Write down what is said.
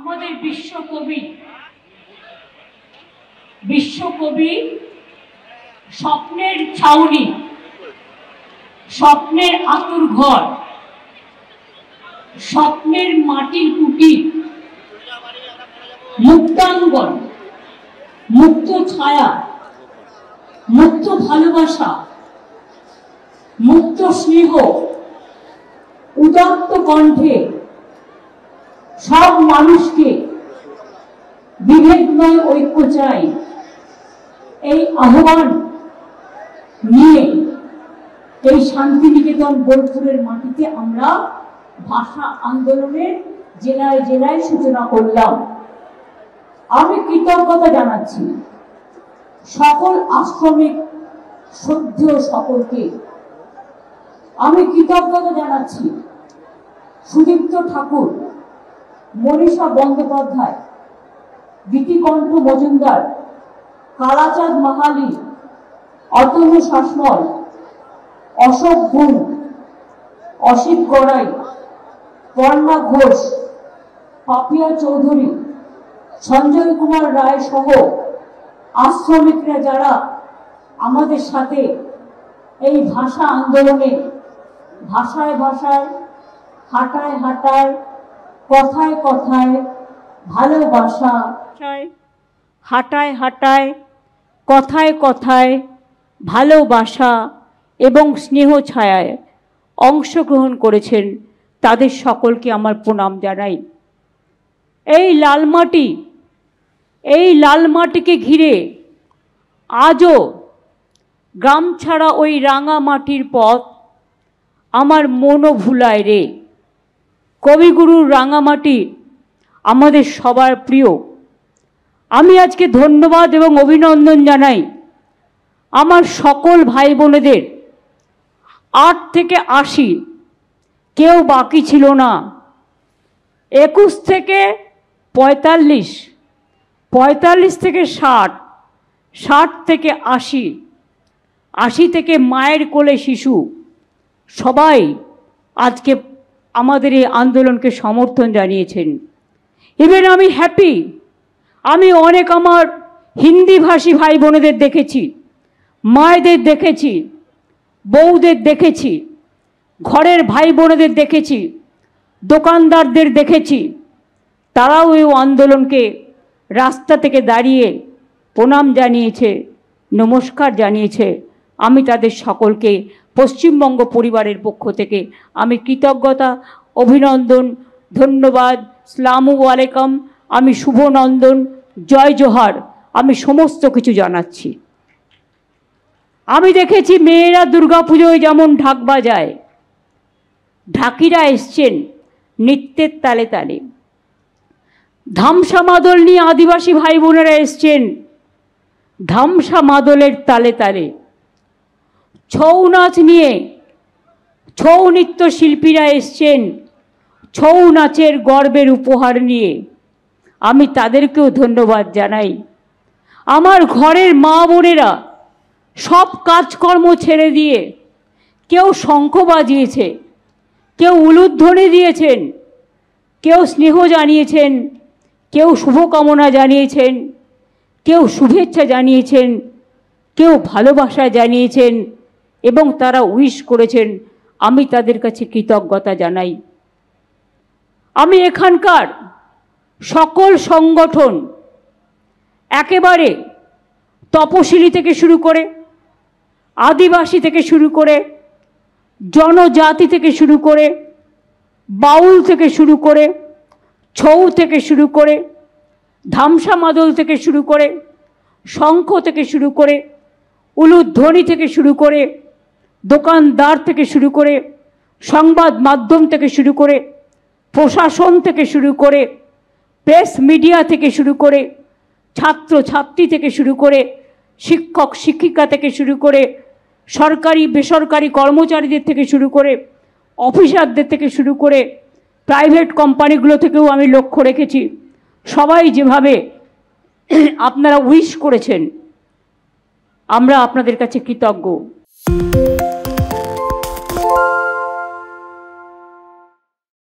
আমাদের বিশ্বকবি স্বপ্নের ছাউনি, স্বপ্নের আতুর ঘর, স্বপ্নের মাটির কুটির, মুক্তাঙ্গন, মুক্ত ছায়া, মুক্ত ভালোবাসা, মুক্ত স্নেহ, উদাত্ত কণ্ঠে সব মানুষকে বিভেদ নয় ঐক্য চাই, এই আহ্বান নিয়ে এই শান্তিনিকেতন বোলপুরের মাটিতে আমরা ভাষা আন্দোলনের জেলায় জেলায় সূচনা করলাম। আমি কৃতজ্ঞতা জানাচ্ছি সকল আশ্রমিক শ্রদ্ধেয় সকলকে। আমি কৃতজ্ঞতা জানাচ্ছি সুদীপ্ত ঠাকুর, মনীষা বন্দ্যোপাধ্যায়, গীতিকণ্ঠ মজুমদার, কালাচাঁদ মাহালি, অতনু শাসমল, অশোক গুণ, অসিত গড়াই, কর্ণা ঘোষ, পাপিয়া চৌধুরী, সঞ্জয় কুমার রায় সহ আশ্রমিকরা যারা আমাদের সাথে এই ভাষা আন্দোলনে ভাষায় ভাষায়, হাঁটায় হাঁটায়, কথায় কথায় ভালোবাসা, হাঁটায় হাঁটায়, কথায় কথায় ভালোবাসা এবং স্নেহ ছায়ায় অংশগ্রহণ করেছেন, তাদের সকলকে আমার প্রণাম জানাই। এই লাল মাটিকে ঘিরে আজও গ্রাম ছাড়া ওই রাঙা মাটির পথ আমার মনও ভুলায় রে। কবিগুরুর রাঙামাটি আমাদের সবার প্রিয়। আমি আজকে ধন্যবাদ এবং অভিনন্দন জানাই আমার সকল ভাই বোনেদের। 8 থেকে 80 কেউ বাকি ছিল না। 21 থেকে 45, 45 থেকে 60, 60 থেকে 80, 80 থেকে মায়ের কোলে শিশু, সবাই আজকে আমাদের এই আন্দোলনকে সমর্থন জানিয়েছেন। ইভেন আমি হ্যাপি, আমি অনেক আমার হিন্দি ভাষী ভাই বোনেদের দেখেছি, মায়েদের দেখেছি, বউদের দেখেছি, ঘরের ভাই বোনেদের দেখেছি, দোকানদারদের দেখেছি, তারাও এই আন্দোলনকে রাস্তা থেকে দাঁড়িয়ে প্রণাম জানিয়েছে, নমস্কার জানিয়েছে। আমি তাদের সকলকে পশ্চিমবঙ্গ পরিবারের পক্ষ থেকে আমি কৃতজ্ঞতা, অভিনন্দন, ধন্যবাদ, আসসালামু আলাইকুম, আমি শুভনন্দন, জয় জোহার, আমি সমস্ত কিছু জানাচ্ছি। আমি দেখেছি মেয়েরা দুর্গাপুজোয় যেমন ঢাক বাজায়, ঢাকিরা এসছেন নৃত্যের তালে তালে, ধামসা মাদল নিয়ে আদিবাসী ভাই বোনেরা এসছেন ধামসা মাদলের তালে তালে, ছৌ নাচ নিয়ে ছৌ নৃত্য শিল্পীরা এসছেন ছৌ নাচের গর্বের উপহার নিয়ে। আমি তাদেরকেও ধন্যবাদ জানাই। আমার ঘরের মা বোনেরা সব কাজকর্ম ছেড়ে দিয়ে কেউ শঙ্খ বাজিয়েছে, কেউ উলুধ্বনি দিয়েছেন, কেউ স্নেহ জানিয়েছেন, কেউ শুভকামনা জানিয়েছেন, কেউ শুভেচ্ছা জানিয়েছেন, কেউ ভালোবাসা জানিয়েছেন এবং তারা উইশ করেছেন। আমি তাদের কাছে কৃতজ্ঞতা জানাই। আমি এখানকার সকল সংগঠন, একেবারে তপশিলি থেকে শুরু করে, আদিবাসী থেকে শুরু করে, জনজাতি থেকে শুরু করে, বাউল থেকে শুরু করে, ছৌ থেকে শুরু করে, ধামসা মাদল থেকে শুরু করে, শঙ্খ থেকে শুরু করে, উলুধ্বনি থেকে শুরু করে, দোকানদার থেকে শুরু করে, সংবাদ মাধ্যম থেকে শুরু করে, প্রশাসন থেকে শুরু করে, প্রেস মিডিয়া থেকে শুরু করে, ছাত্র ছাত্রী থেকে শুরু করে, শিক্ষক শিক্ষিকা থেকে শুরু করে, সরকারি বেসরকারি কর্মচারীদের থেকে শুরু করে, অফিসারদের থেকে শুরু করে, প্রাইভেট কোম্পানিগুলো থেকেও আমি লক্ষ্য রেখেছি। সবাই যেভাবে আপনারা উইশ করেছেন, আমরা আপনাদের কাছে কৃতজ্ঞ।